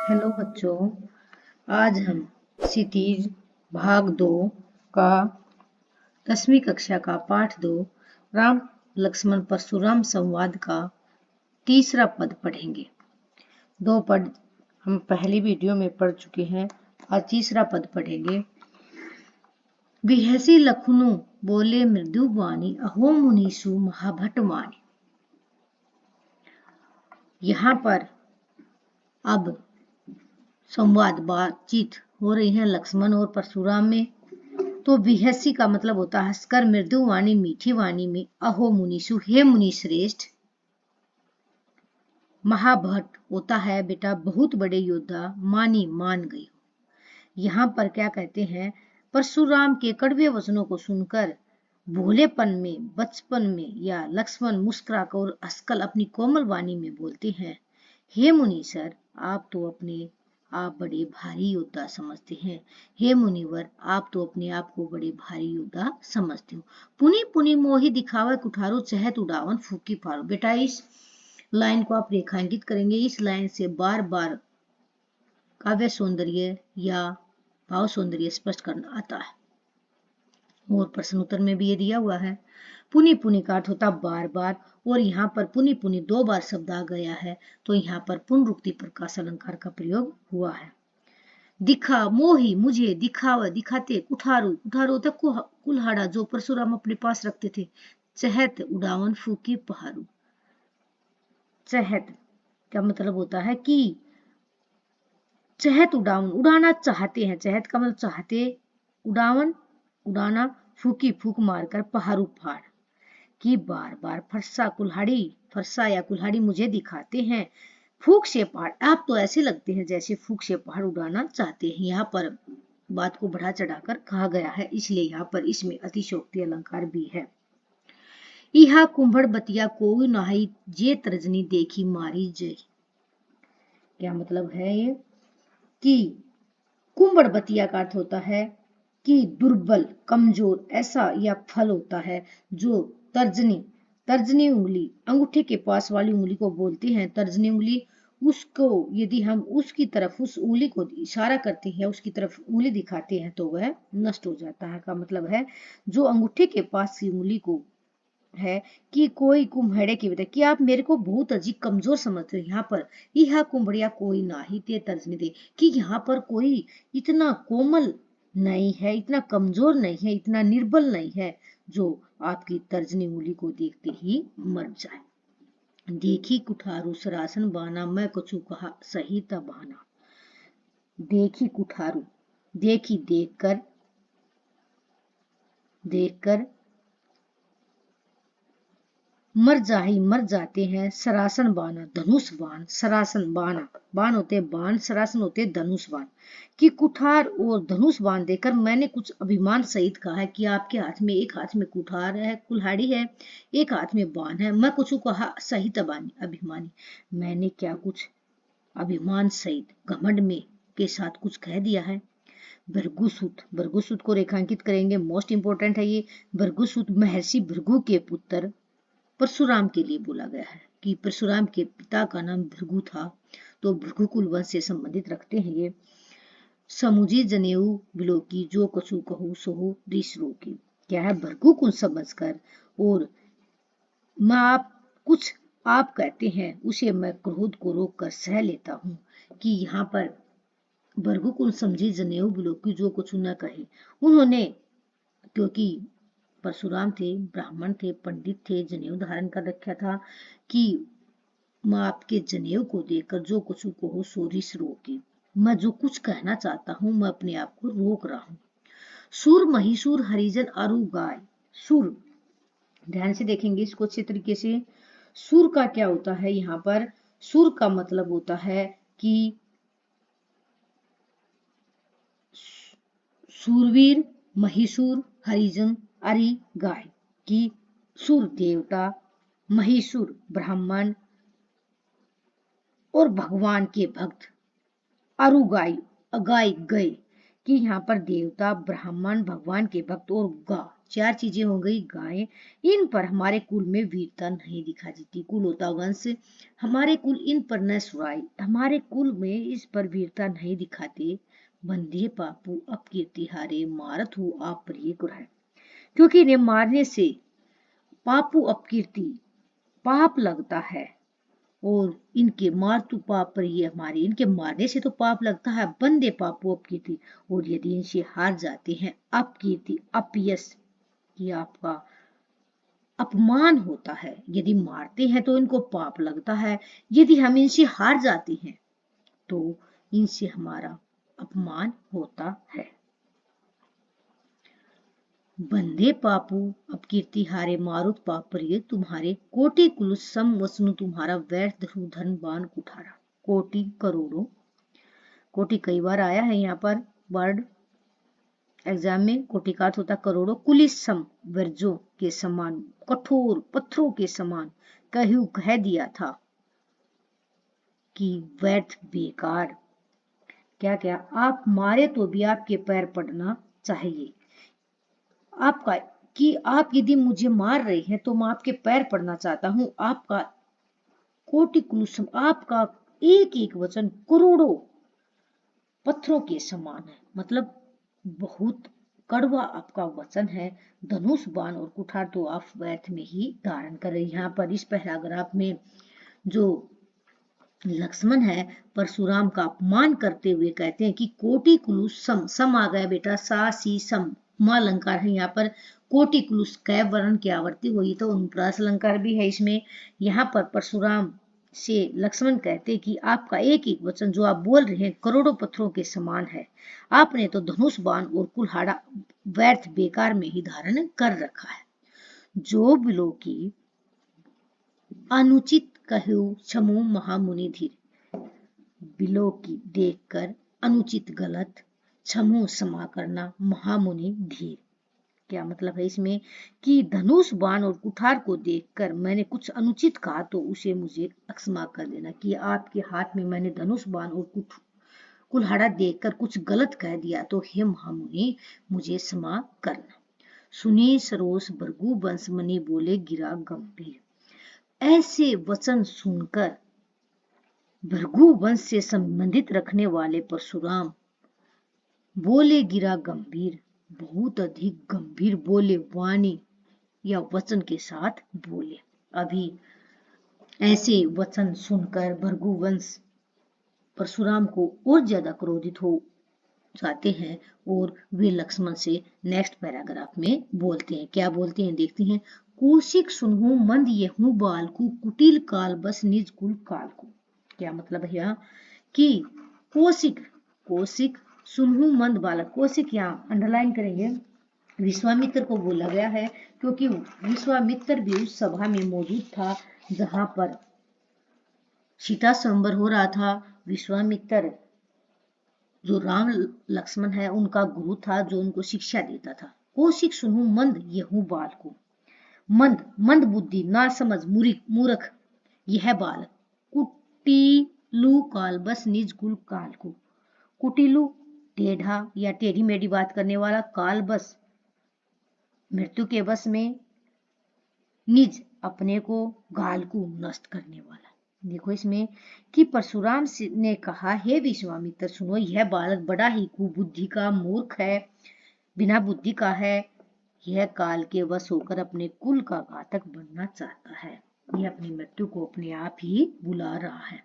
Hello बच्चों, आज हम क्षितिज भाग 2 का 10वीं कक्षा का पाठ 2 राम लक्ष्मण परशुराम संवाद का तीसरा पद पढ़ेंगे। 2 पद हम पहली वीडियो में पढ़ चुके हैं। आज तीसरा पद पढ़ेंगे। बिहसी लखनऊ बोले मृदुवाणी अहो मुनीसु महाभटवाणी। यहाँ पर अब संवाद बातचीत हो रही है लक्ष्मण और परशुराम में। तो बिहसी का मतलब होता है हंसकर, मृदु वाणी मीठी वाणी में, अहो मुनीसु हे मुनि श्रेष्ठ, महाभट होता है बेटा बहुत बड़े योद्धा, मानी मान गई हो। यहाँ पर क्या कहते हैं, परशुराम के कड़वे वचनों को सुनकर भोलेपन में, बचपन में या लक्ष्मण मुस्कुराकर और हंसकर अपनी कोमल वाणी में बोलते हैं, हे मुनि सर, आप तो अपने आप बड़े भारी योद्धा समझते हैं। हे मुनिवर, आप तो अपने आप को बड़े भारी योद्धा समझते हो। पुनि पुनि मोहि दिखावा कुठारो चहत उड़ावन फूकी फारो। बेटा इस लाइन को आप रेखांकित करेंगे। इस लाइन से बार बार काव्य सौंदर्य या भाव सौंदर्य स्पष्ट करना आता है और प्रश्न उत्तर में भी ये दिया हुआ है। पुनि पुनि का अर्थ होता बार बार, और यहाँ पर पुनि पुनि 2 बार शब्द आ गया है तो यहाँ पर पुनरुक्ति प्रकाश अलंकार का प्रयोग हुआ है। दिखा मोही मुझे, दिखावा दिखाते, कुठारू कुठारू होता कुल्हाड़ा जो परशुराम अपने पास रखते थे, चहत उड़ावन फूकी पहाड़ू। चहत का मतलब होता है कि चहत उड़ावन उड़ाना चाहते हैं। चहत का मतलब चाहते, उड़ावन उड़ाना, फूकी फूक मारकर, पहाड़ू फाड़ कि बार बार फरसा या कुल्हाड़ी मुझे दिखाते हैं, फूक से पहाड़, आप तो ऐसे लगते हैं जैसे फूक से पहाड़ उड़ाना चाहते हैं। यहाँ पर बात को बढ़ा चढ़ाकर कहा गया है, इसलिए यहाँ पर इसमें अतिशयोक्ति अलंकार भी है। इहा कुंभड़ बतिया कोई नहाई जे तर्जनी देखी मारी जय। क्या मतलब है ये कि कुंभड़ बतिया का अर्थ होता है कि दुर्बल, कमजोर ऐसा या फल होता है जो तर्जनी उंगली, अंगूठे के पास वाली उंगली को बोलते हैं तर्जनी उंगली। उसको यदि हम उसकी तरफ उस उंगली को इशारा करते हैं, उसकी तरफ उंगली दिखाते हैं तो वह नष्ट हो जाता है। का मतलब है जो अंगूठे के पास की उंगली को है कि कोई कुम्हेड़े की वजह कि आप मेरे को बहुत अधिक कमजोर समझते हो। यहाँ पर यह कुंभड़िया कोई नाही ते तर्जनी दे कि यहाँ पर कोई इतना कोमल नहीं है, इतना कमजोर नहीं है, इतना निर्बल नहीं है जो आपकी तर्जनी उंगली को देखते ही मर जाए। देखी कुठारू सरासन बाना मैं कछु कहा सही तबाना। देखी कुठारू, देखी देखकर मर जाते हैं। सरासन बाना धनुष बाण, सरासन बाण होते बाण, सरासन होते धनुष बाण कि कुठार और धनुष बाण देकर मैंने कुछ अभिमान सहित कहा है कि आपके हाथ में, एक हाथ में कुठार है, कुल्हाड़ी है, एक हाथ में बाण है। मैं कुछ कहा सहित अभिमानी, मैंने क्या कुछ अभिमान सहित घमंड में के साथ कुछ कह दिया है। भृगुसुत को रेखांकित करेंगे, मोस्ट इंपोर्टेंट है ये। भृगुसुत महर्षि भृगु के पुत्र परशुराम के लिए बोला गया है कि परशुराम के पिता का नाम भृगु था, तो भृगुकुल वंश से संबंधित रखते हैं ये। समुझी जनेऊ बिलोकी जो कछु कहू सोहु ऋष रोकी। क्या है, भृगुकुल समझकर और कुछ आप कहते हैं उसे मैं क्रोध को रोक कर सह लेता हूँ। कि यहाँ पर भृगुकुल समझी जनेऊ बिलोकी जो कुछ न कहे। उन्होंने, क्योंकि परशुराम थे, ब्राह्मण थे, पंडित थे, जनेऊ धारण कर रखा था कि मैं आपके जनेऊ को देखकर जो कुछ कहो सो ऋष रोकी, मैं जो कुछ कहना चाहता हूं मैं अपने आप को रोक रहा हूं। सुर महिषुर हरिजन अरु गाय। सुर, ध्यान से देखेंगे इसको अच्छे तरीके से। सुर का क्या होता है, यहाँ पर सुर का मतलब होता है कि सूरवीर, महिषुर, हरिजन, अरि गाय की सुर देवता, महिषुर ब्राह्मण और भगवान के भक्त, अरुगाई अगाई गए कि यहाँ पर देवता, ब्राह्मण, भगवान के भक्त और गा 4 चीजें हो गई गायें, इन पर हमारे कुल में वीरता नहीं दिखा देती। कुल होता वंश, हमारे कुल इन पर न सुराई, हमारे कुल में इस पर वीरता नहीं दिखाते। बंधे पापू अपकीर्ति हारे, मारत हूँ आप प्रिय कुरहै। क्योंकि इन्हें मारने से पापू अपकीर्ति पाप लगता है, और इनके मारतु पाप पर ये हमारे, इनके मारने से तो पाप लगता है। बंदे पापो अपकीर्ति, और यदि इनसे हार जाते हैं, अपकीर्ति अपयश, ये आपका अपमान होता है। यदि मारते हैं तो इनको पाप लगता है, यदि हम इनसे हार जाते हैं तो इनसे हमारा अपमान होता है। बंधे पापू अपकीर्ति हारे, मारुत पाप प्रिय तुम्हारे, कोटि कुल सम वसनु तुम्हारा, व्यर्थ धन बाण कुठारा। कोटि करोड़ों, कोटि कई बार आया है यहाँ पर वर्ड एग्जाम में। कोटि का अर्थ होता करोड़ों। कुलिस सम वर्जों के समान, कठोर पत्थरों के समान, कहू कह दिया था कि व्यर्थ बेकार। क्या क्या, आप मारे तो भी आपके पैर पड़ना चाहिए। आपका कि आप यदि मुझे मार रहे हैं तो मैं आपके पैर पड़ना चाहता हूं। आपका कोटि कुलुसम, आपका एक एक वचन करोड़ों पत्थरों के समान है, मतलब बहुत कड़वा आपका वचन है। धनुष बाण और कुठार तो आप व्यर्थ में ही धारण कर रहे। यहाँ पर इस पैराग्राफ में जो लक्ष्मण है परशुराम का अपमान करते हुए कहते हैं कि कोटि कुलुस सम, सम आ गया बेटा, सा सी सम, मां अलंकार है यहाँ पर। कोटि कुलुस कै वर्ण की आवर्ती हुई तो अनुप्रास अलंकार भी है इसमें। यहाँ पर परशुराम से लक्ष्मण कहते कि आपका एक एक वचन जो आप बोल रहे हैं करोड़ों पत्थरों के समान है। आपने तो धनुष बाण और कुल्हाड़ा व्यर्थ बेकार में ही धारण कर रखा है। जो बिलो की अनुचित कहू क्षमु महामुनि धीर, बिलो की देखकर अनुचित गलत, क्षमु क्षमा करना, महामुनि धीर। क्या मतलब है इसमें कि धनुष बाण और कुठार को देखकर मैंने कुछ अनुचित कहा तो उसे मुझे क्षमा कर देना। कि आपके हाथ में मैंने धनुष बाण और कुल्हाड़ा देखकर कुछ गलत कह दिया तो हे महामुनि मुझे क्षमा करना। सुनी सरोस भृगु वंश मुनि बोले गिरा गंभीर। ऐसे वचन सुनकर भृगु वंश से संबंधित रखने वाले परशुराम बोले गिरा गंभीर, बहुत अधिक गंभीर बोले, वाणी या वचन के साथ बोले। अभी ऐसे वचन सुनकर भृगु वंश परशुराम को और ज्यादा क्रोधित हो जाते हैं और वे लक्ष्मण से नेक्स्ट पैराग्राफ में बोलते हैं। क्या बोलते हैं देखते हैं। कौशिक सुनहु मंद यहू बालकु, कुटिल काल बस निज कुल काल को। क्या मतलब है यहाँ कि कौशिक, कौशिक सुनहु मंद बालक, कौशिक यहाँ अंडरलाइन करेंगे, विश्वामित्र को बोला गया है क्योंकि विश्वामित्र भी उस सभा में मौजूद था जहां पर सीता स्वयंवर हो रहा था। विश्वामित्र जो राम लक्ष्मण है उनका गुरु था जो उनको शिक्षा देता था। कौशिक सुनहु मंद यहू बालकु, मंद मंद बुद्धि, ना समझ, मूर्ख यह बालक, कुटिलु काल बस निज कुल काल को। कुटिलु टेढ़ा या टेढ़ी मेढ़ी बात करने वाला, काल बस मृत्यु के वश में, निज अपने को, गाल को नष्ट करने वाला। देखो इसमें कि परशुराम ने कहा हे विश्वामित्र सुनो, यह बालक बड़ा ही कुबुद्धि का, मूर्ख है, बिना बुद्धि का है। यह काल के वश होकर अपने कुल का घातक बनना चाहता है। यह अपनी मृत्यु को अपने आप ही बुला रहा है।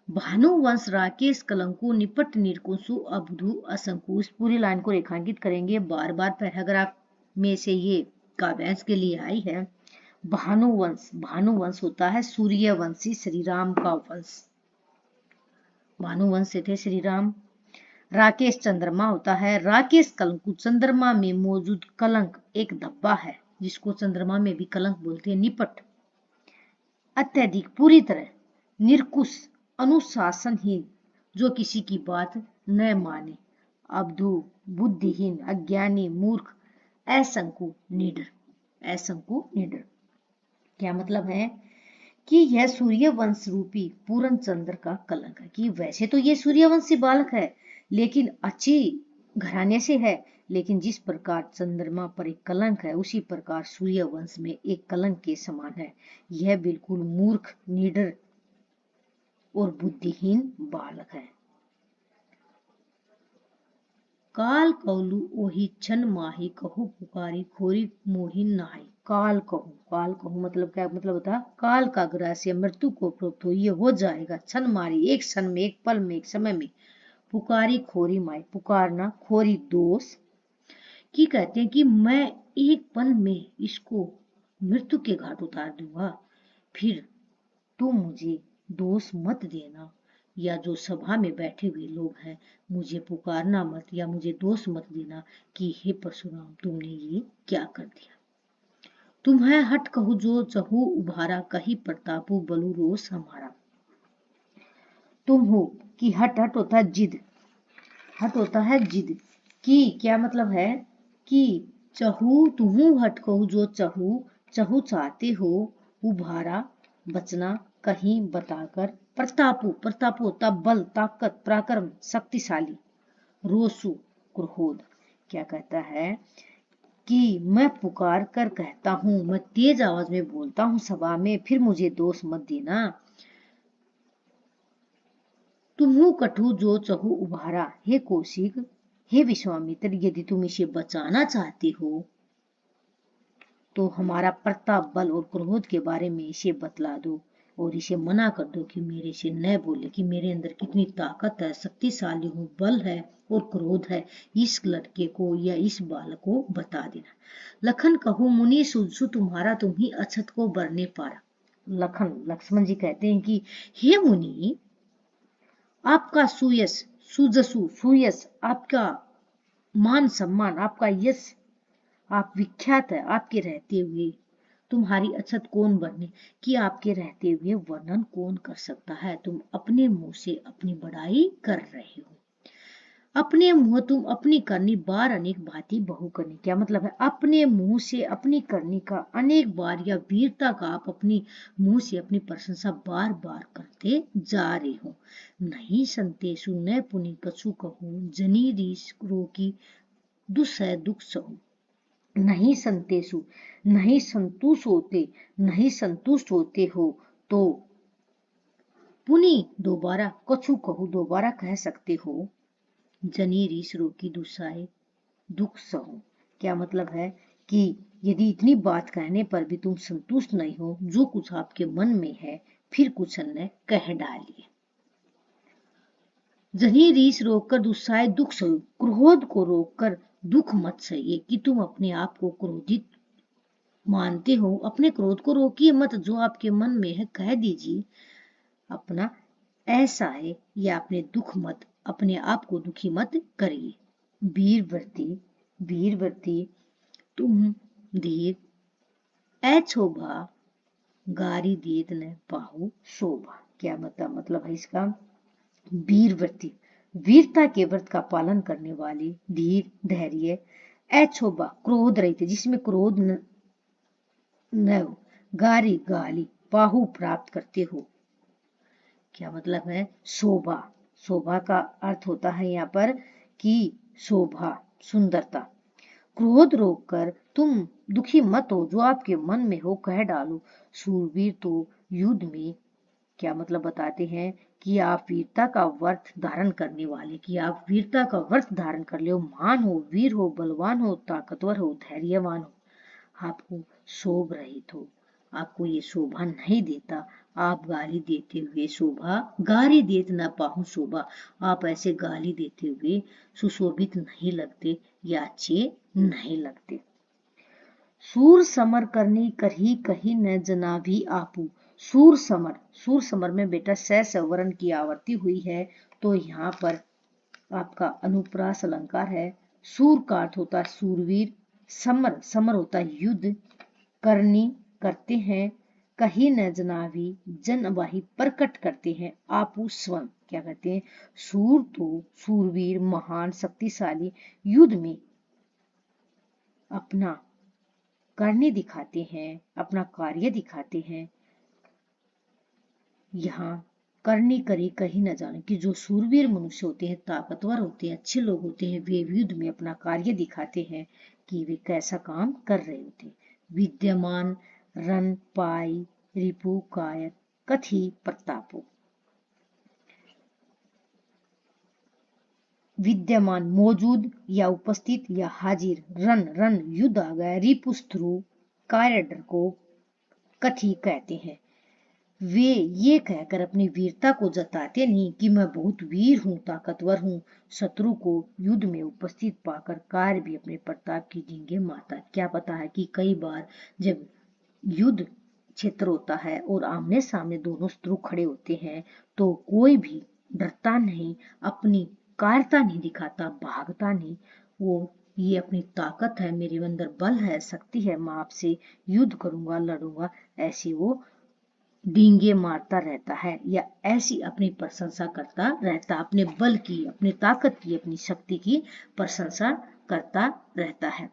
भानुवंश राकेश कलंकु, निपट निरकुशु अबधु असंकु। इस पूरी लाइन को रेखांकित करेंगे। बार बार पैराग्राफ में से ये काव्यांश के लिए आई है। भानुवंश, भानुवंश होता है सूर्यवंशी श्री राम का वंश। भानुवंश से थे श्री राम। राकेश चंद्रमा होता है। राकेश कलंक, चंद्रमा में मौजूद कलंक एक धब्बा है जिसको चंद्रमा में भी कलंक बोलते हैं। निपट अत्यधिक, पूरी तरह। निरकुश अनुशासनहीन, जो किसी की बात न माने। अबधु बुद्धिहीन, अज्ञानी, मूर्ख। असंकु निडर, असंकु निडर। क्या मतलब है कि यह सूर्यवंश रूपी पूर्ण चंद्र का कलंक है। कि वैसे तो ये सूर्यवंशी बालक है लेकिन अच्छी घराने से है, लेकिन जिस प्रकार चंद्रमा पर एक कलंक है, उसी प्रकार सूर्यवंश में एक कलंक के समान है। यह बिल्कुल मूर्ख, निडर और बुद्धिहीन बालक है। काल कौलू ओही छन माही, कहू पुकारी खोरी मोही नाही। काल कहूँ मतलब क्या मतलब होता है? काल का ग्रास या मृत्यु को प्राप्त हो, ये हो जाएगा। छन मारी, एक क्षण में, एक पल में, एक समय में। पुकारी खोरी माई, पुकारना, खोरी दोष की कहते हैं कि मैं एक पल में इसको मृत्यु के घाट उतार दूंगा। फिर तुम मुझे दोष मत देना, या जो सभा में बैठे हुए लोग हैं, मुझे पुकारना मत या मुझे दोष मत देना कि हे परशुराम, तुमने ये क्या कर दिया। तुम्हें हट कहू जो चहु उभारा, कही प्रतापु बलु रोष हमारा। तुम हो कि हट होता है जिद, हट होता है जिद की क्या मतलब है कि चहु तुहू हट कहू जो चहु, चहु चाहते हो, उभारा बचना, कहीं बताकर, प्रतापु, प्रताप होता बल, ताकत, पराक्रम, शक्तिशाली, रोसु क्रोध। क्या कहता है कि मैं पुकार कर कहता हूँ, मैं तेज आवाज में बोलता हूँ सभा में, फिर मुझे दोष मत देना। तुम्हू कठु जो चहु उभारा, हे कौशिक, हे विश्वामित्र, यदि तुम इसे बचाना चाहते हो तो हमारा प्रताप, बल और क्रोध के बारे में इसे बतला दो और इसे मना कर दो कि मेरे से न बोले कि मेरे अंदर कितनी ताकत है, शक्तिशाली हूँ, बल है और क्रोध है। इस लड़के को या इस बालक को बता देना। लखन कहूँ मुनि सुजसु तुम्हारा, तुम ही अछत को बरने पारा। लक्ष्मण जी कहते हैं कि हे मुनि, आपका सुयश, सुयश, आपका मान सम्मान, आपका यश, आप विख्यात है। आपके रहते हुए तुम्हारी अछत कौन बरने, कि आपके रहते हुए वर्णन कौन कर सकता है। तुम अपने मुंह से अपनी बड़ाई कर रहे हो। अपने मुंह तुम अपनी करनी बार अनेक भांति बहु करनी। क्या मतलब है? अपने मुंह से अपनी करनी का अनेक बार या वीरता का आप अपनी मुंह से अपनी प्रशंसा बार बार करते जा रहे हो। नहीं संतेषु न पुनि कछु कहूँ, जनी रीस रोकी दुसह दुख सहु। नहीं संतेषु, नहीं संतुष्ट होते हो तो पुनि दोबारा, कछु कहू दोबारा कह सकते हो, जनी रीस रोकी दुसाए दुख सहु। क्या मतलब है कि यदि इतनी बात कहने पर भी तुम संतुष्ट नहीं हो, जो कुछ आपके मन में है फिर कुछ अन्य कह डालिए। जनी रीस रोककर दुस्साहे दुख सहु, क्रोध को रोककर दुख मत सहिए कि तुम अपने आप को क्रोधित मानते हो, अपने क्रोध को रोकिए मत, जो आपके मन में है कह दीजिए अपना, ऐसा है, या अपने दुख मत, अपने आप को दुखी मत करिए। वीरव्रती तुम धीर अछोभा, गारी देत न पाहु शोभा। क्या मतलब है इसका? वीरव्रती, वीरता के व्रत का पालन करने वाले, धीर धैर्य, अछोभा क्रोध रहित, जिसमें क्रोध न हो, गारी गाली, पाहु प्राप्त करते हो। क्या मतलब है? शोभा, शोभा का अर्थ होता है यहाँ पर कि शोभा, सुंदरता। क्रोध रोककर तुम दुखी मत हो, जो आपके मन में हो कह डालो। शूरवीर तो युद्ध में, क्या मतलब बताते हैं कि आप वीरता का व्रत धारण करने वाले, कि आप वीरता का व्रत धारण कर ले, महान हो, वीर हो, बलवान हो, ताकतवर हो, धैर्यवान हो, आपको शोभ रहित हो, आपको ये शोभा नहीं देता। आप गाली देते हुए शोभा, गाली देत न पाहु शोभा, आप ऐसे गाली देते हुए सुशोभित नहीं लगते या अच्छे नहीं लगते। सूर समर करनी करही कही न जना भी आपू। सूर समर में बेटा सवर्ण की आवर्ती हुई है, तो यहाँ पर आपका अनुप्रास अलंकार है। सूर का अर्थ होता है सूरवीर, समर होता है युद्ध, करनी करते हैं, कहीं न जनावी जनवाही प्रकट करते हैं, आपू स्वयं। क्या कहते हैं? सूर तो सूरवीर, महान, शक्तिशाली, युद्ध में अपना करने दिखाते हैं, अपना कार्य दिखाते हैं। यहाँ करनी करी कहीं न जाने, कि जो सूरवीर मनुष्य होते हैं, ताकतवर होते हैं, अच्छे लोग होते हैं, वे युद्ध में अपना कार्य दिखाते हैं कि वे कैसा काम कर रहे होते हैं। विद्यमान रन पाई रिपु कायर कथी प्रतापो। विद्यमान मौजूद या उपस्थित या हाजिर, रन रन युद्ध आ गया, रिपुस्त्रु कायडर को कथी कहते हैं। वे ये कहकर अपनी वीरता को जताते नहीं कि मैं बहुत वीर हूँ, ताकतवर हूँ। शत्रु को युद्ध में उपस्थित पाकर कार भी अपने प्रताप की डींगे मारता है। क्या पता है कि कई बार जब युद्ध क्षेत्र होता है और आमने सामने दोनों शत्रु खड़े होते हैं तो कोई भी डरता नहीं, अपनी कायरता नहीं दिखाता, भागता नहीं। वो ये अपनी ताकत है, मेरे अंदर बल है, शक्ति है, मैं आपसे युद्ध करूंगा, लड़ूंगा, ऐसी वो डींगे मारता रहता है, या ऐसी अपनी प्रशंसा करता रहता, अपने बल की, अपनी ताकत की, अपनी शक्ति की प्रशंसा करता रहता है।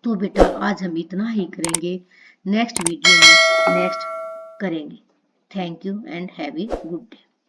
तो बेटा आज हम इतना ही करेंगे, नेक्स्ट वीडियो में नेक्स्ट करेंगे। Thank you and have a good day.